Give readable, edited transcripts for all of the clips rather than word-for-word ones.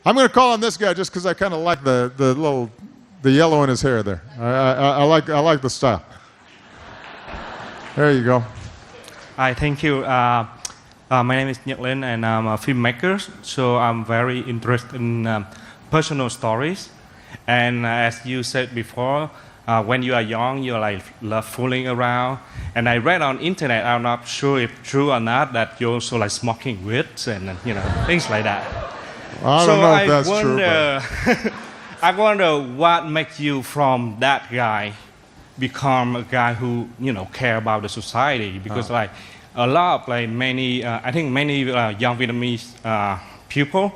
I'm going to call on this guy just because I kind of like the yellow in his hair there. I like the style. There you go. Hi, thank you. My name is Nhật Linh, and I'm a filmmaker. So I'm very interested in personal stories. And as you said before, when you are young, you love fooling around. And I read on internet, I'm not sure if true or not, that you also like smoking weeds and things like that. I don't know if that's true. But I wonder what makes you from that guy become a guy who care about the society, because like a lot of I think many young Vietnamese people,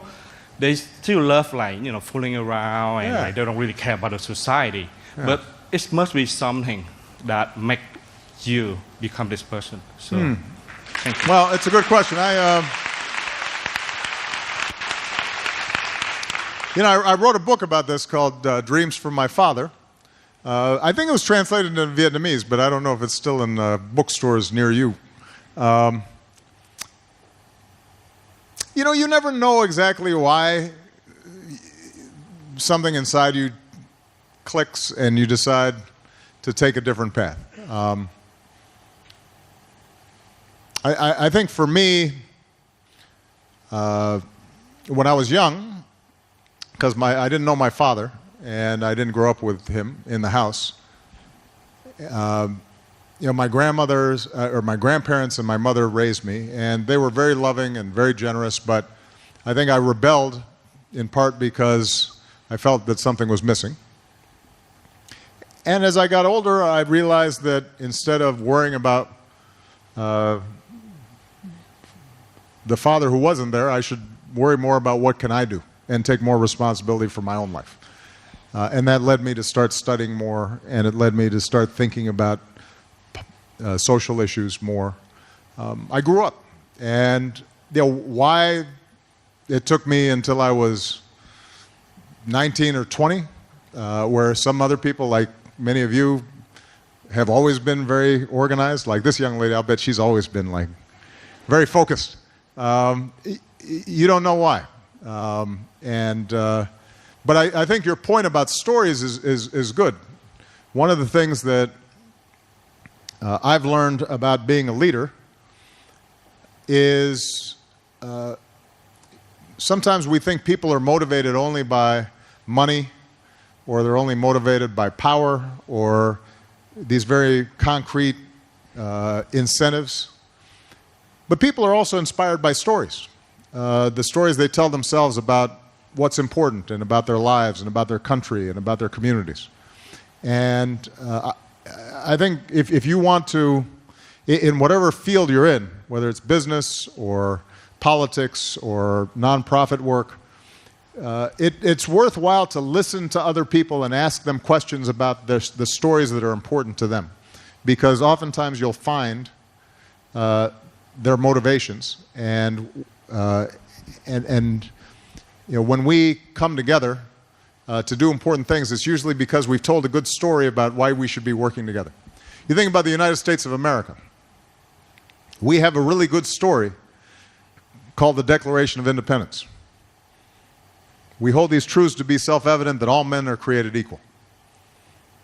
they still love fooling around and they don't really care about the society. But it must be something that makes you become this person. So, thank you. Well, it's a good question. I wrote a book about this called Dreams from My Father. I think it was translated into Vietnamese, but I don't know if it's still in bookstores near you. You never know exactly why something inside you clicks and you decide to take a different path. I think for me, when I was young, because I didn't know my father and I didn't grow up with him in the house, my grandmothers or my grandparents and my mother raised me, and they were very loving and very generous, but I think I rebelled in part because I felt that something was missing. And as I got older, I realized that instead of worrying about the father who wasn't there, I should worry more about what can I do and take more responsibility for my own life. And that led me to start studying more, and it led me to start thinking about social issues more. I grew up, and why it took me until I was 19 or 20, where some other people, like many of you, have always been very organized. Like this young lady, I'll bet she's always been very focused. You don't know why. But I think your point about stories is good. One of the things that I've learned about being a leader is sometimes we think people are motivated only by money, or they're only motivated by power, or these very concrete incentives. But people are also inspired by stories. The stories they tell themselves about what's important and about their lives and about their country and about their communities. And I think if you want to, in whatever field you're in, whether it's business or politics or nonprofit work, it's worthwhile to listen to other people and ask them questions about the stories that are important to them. Because oftentimes you'll find their motivations, and when we come together to do important things, it's usually because we've told a good story about why we should be working together. You think about the United States of America. We have a really good story called the Declaration of Independence. We hold these truths to be self-evident, that all men are created equal,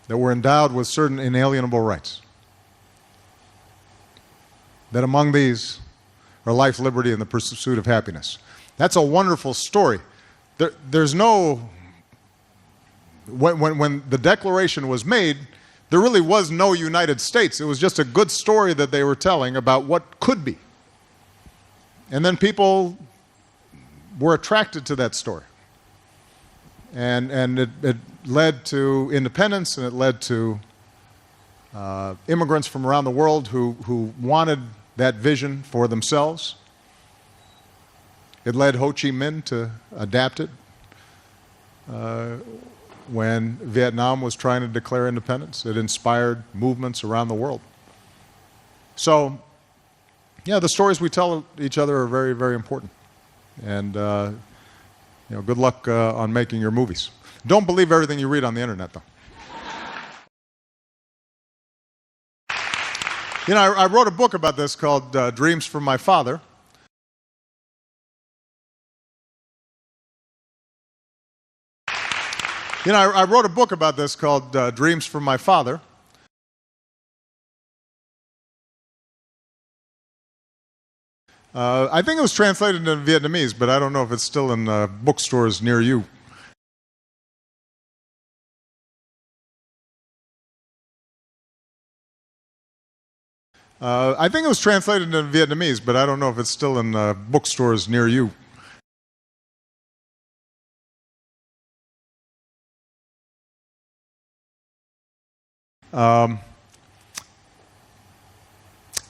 that we're endowed with certain inalienable rights, that among these are life, liberty, and the pursuit of happiness. That's a wonderful story. There's no... When the Declaration was made, there really was no United States. It was just a good story that they were telling about what could be. And then people were attracted to that story. And it led to independence, and it led to immigrants from around the world who wanted that vision for themselves. It led Ho Chi Minh to adapt it when Vietnam was trying to declare independence. It inspired movements around the world. So, yeah, the stories we tell each other are very, very important. And good luck on making your movies. Don't believe everything you read on the internet, though. I wrote a book about this called Dreams from My Father. You know, I wrote a book about this called Dreams from My Father. I think it was translated into Vietnamese, but I don't know if it's still in bookstores near you. I think it was translated into Vietnamese, but I don't know if it's still in bookstores near you.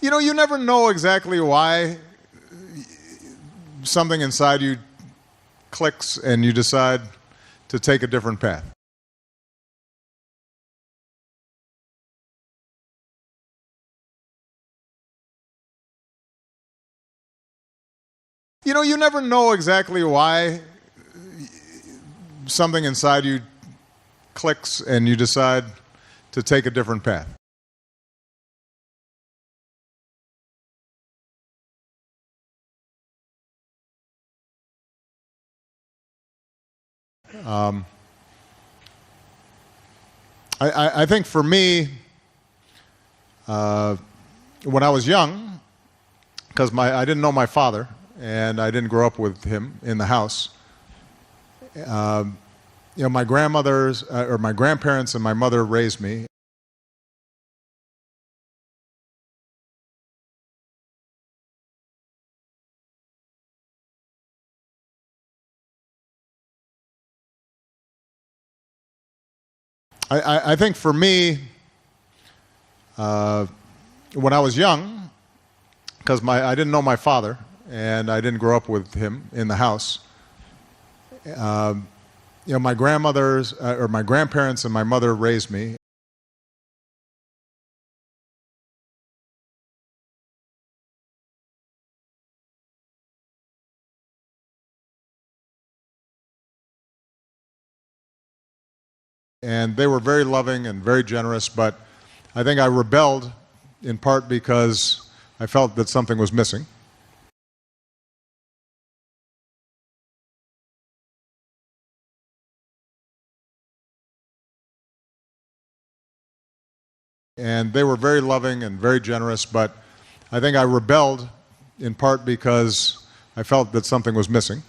You know, you never know exactly why something inside you clicks and you decide to take a different path. You know, you never know exactly why something inside you clicks and you decide to take a different path. I think for me, when I was young, because I didn't know my father and I didn't grow up with him in the house, you know, my grandmothers or my grandparents and my mother raised me. I think for me, when I was young, because I didn't know my father and I didn't grow up with him in the house, you know, my grandmothers or my grandparents and my mother raised me. And they were very loving and very generous, but I think I rebelled in part because I felt that something was missing. And they were very loving and very generous, but I think I rebelled in part because I felt that something was missing.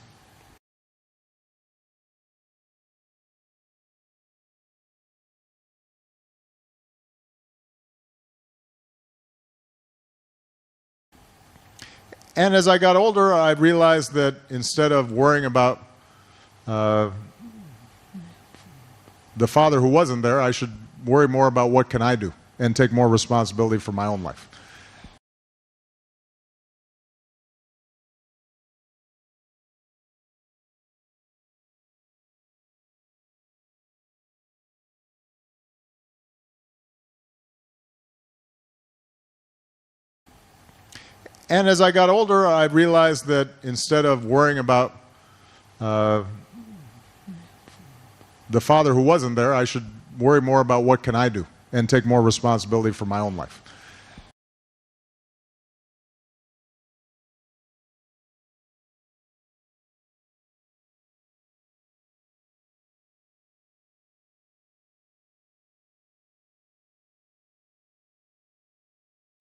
And as I got older, I realized that instead of worrying about the father who wasn't there, I should worry more about what can I do and take more responsibility for my own life. And as I got older, I realized that instead of worrying about the father who wasn't there, I should worry more about what can I do and take more responsibility for my own life.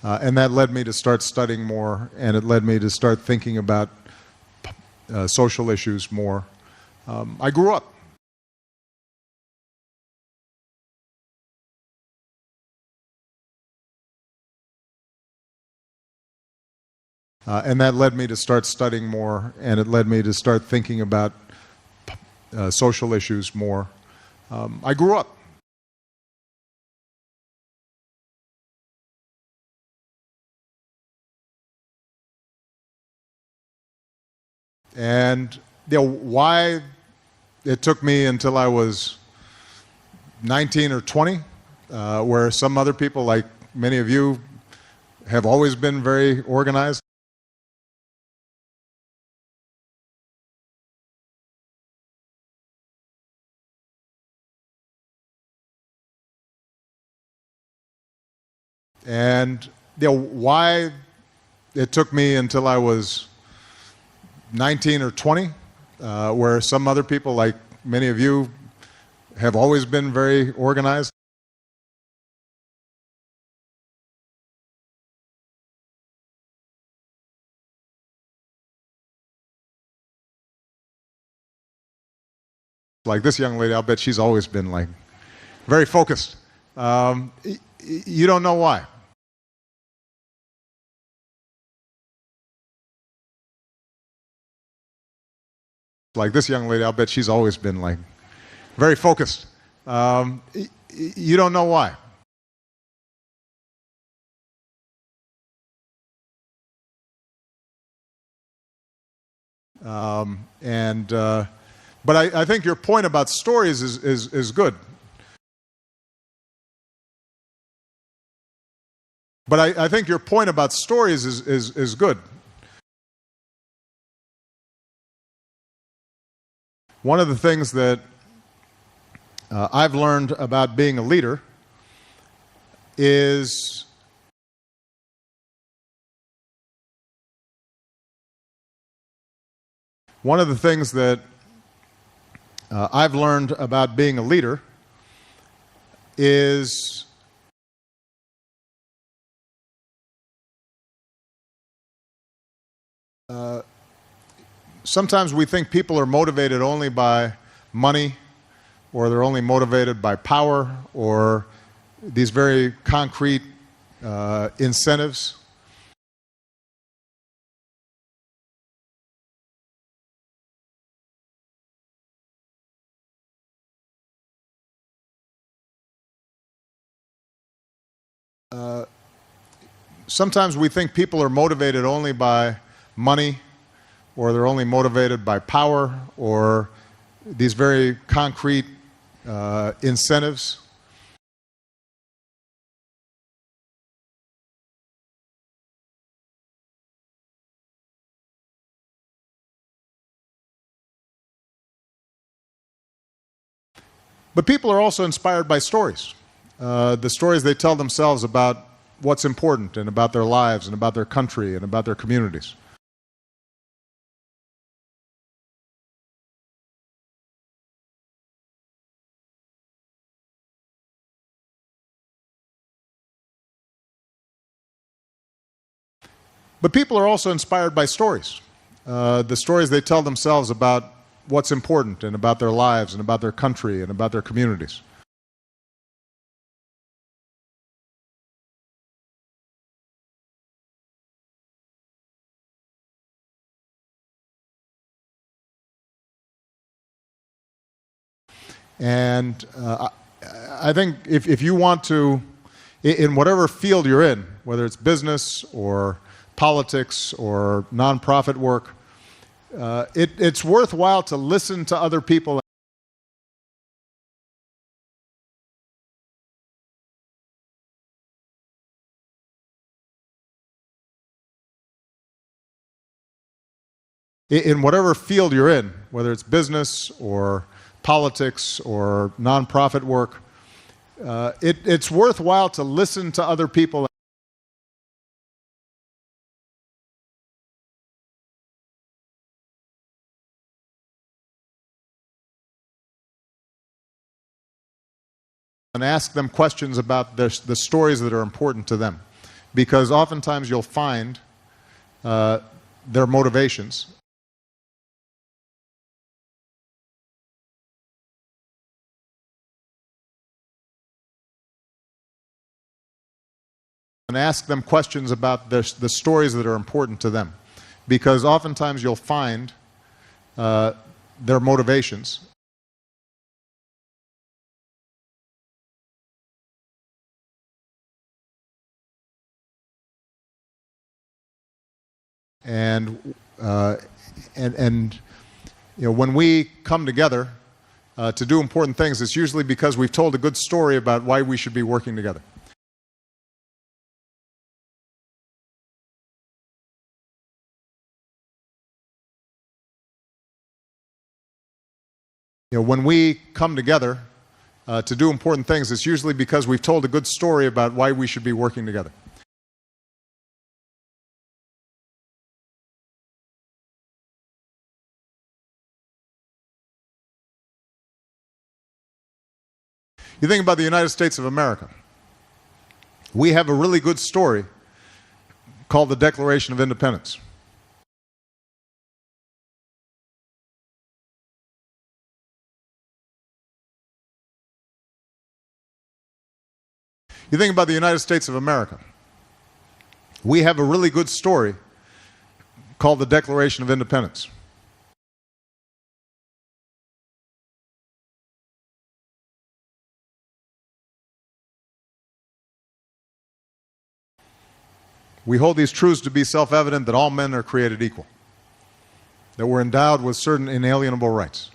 And that led me to start studying more, and it led me to start thinking about social issues more. I grew up. And that led me to start studying more, and it led me to start thinking about social issues more. I grew up. And you know, why it took me until I was 19 or 20, where some other people, like many of you, have always been very organized. And you know, why it took me until I was 19 or 20, where some other people, like many of you, have always been very organized. Like this young lady, I'll bet she's always been like very focused. You don't know why. Like this young lady, I'll bet she's always been like very focused. You don't know why. But I think your point about stories is good. But I think your point about stories is good. One of the things that I've learned about being a leader is one of the things that I've learned about being a leader is sometimes we think people are motivated only by money, or they're only motivated by power, or these very concrete incentives. Sometimes we think people are motivated only by money, or they're only motivated by power, or these very concrete incentives. But people are also inspired by stories. The stories they tell themselves about what's important, and about their lives, and about their country, and about their communities. But people are also inspired by stories. The stories they tell themselves about what's important, and about their lives, and about their country, and about their communities. And I think if you want to, in whatever field you're in, whether it's business or politics or nonprofit work, it's worthwhile to listen to other people in whatever field you're in, whether it's business or politics or nonprofit work. It's worthwhile to listen to other people and ask them questions about the stories that are important to them, because oftentimes you'll find their motivations. And ask them questions about the stories that are important to them, because oftentimes you'll find their motivations. And when we come together to do important things, it's usually because we've told a good story about why we should be working together. When we come together to do important things, it's usually because we've told a good story about why we should be working together. You think about the United States of America. We have a really good story called the Declaration of Independence. You think about the United States of America. We have a really good story called the Declaration of Independence. We hold these truths to be self-evident, that all men are created equal, that we're endowed with certain inalienable rights,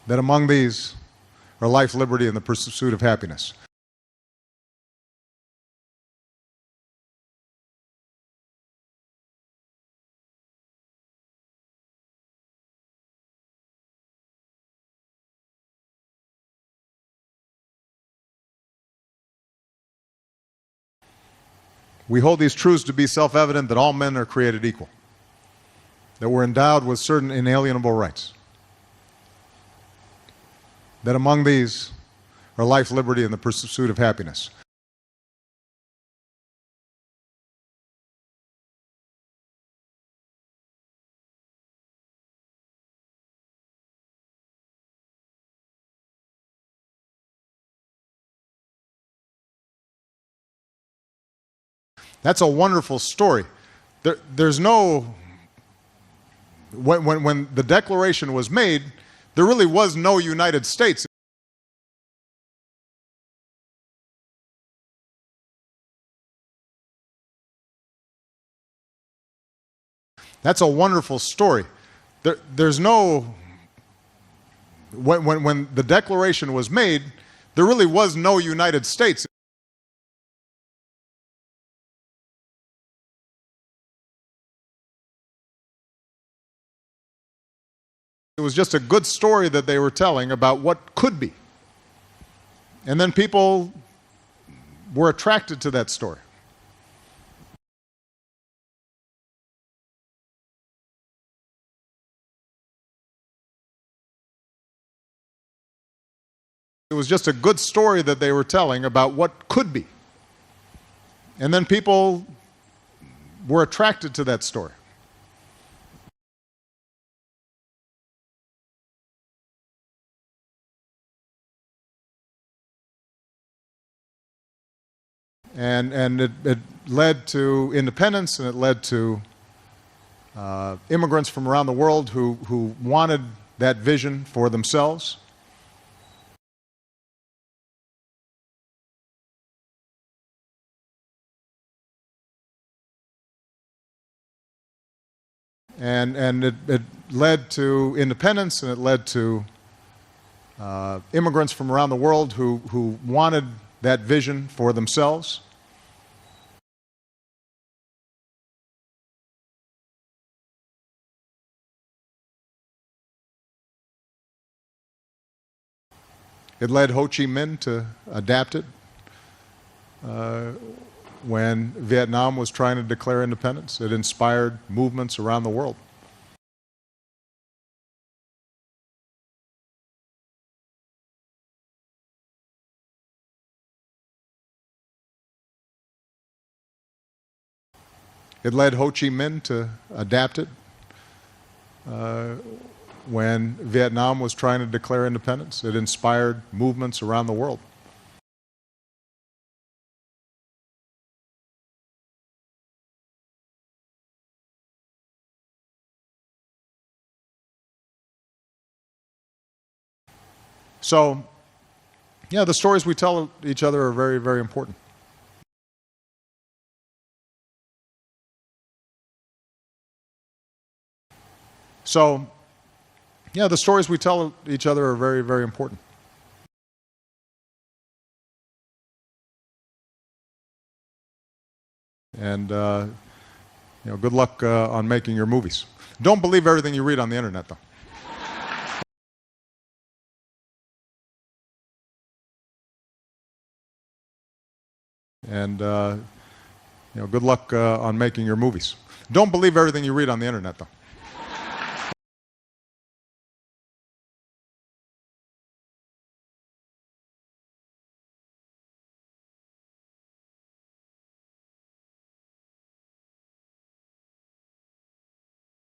that among these are life, liberty, and the pursuit of happiness. We hold these truths to be self-evident, that all men are created equal, that we're endowed with certain inalienable rights, that among these are life, liberty, and the pursuit of happiness. That's a wonderful story. There's no, when the Declaration was made, there really was no United States. That's a wonderful story. There's no, when the Declaration was made, there really was no United States. It was just a good story that they were telling about what could be. And then people were attracted to that story. It was just a good story that they were telling about what could be. And then people were attracted to that story. And it led to independence, and it led to immigrants from around the world who wanted that vision for themselves. And it led to independence, and it led to immigrants from around the world who wanted that vision for themselves. It led Ho Chi Minh to adapt it when Vietnam was trying to declare independence. It inspired movements around the world. It led Ho Chi Minh to adapt it when Vietnam was trying to declare independence. It inspired movements around the world. So, yeah, the stories we tell each other are very, very important. So, yeah, the stories we tell each other are very, very important. And, good luck on making your movies. Don't believe everything you read on the internet, though. And, good luck on making your movies. Don't believe everything you read on the internet, though.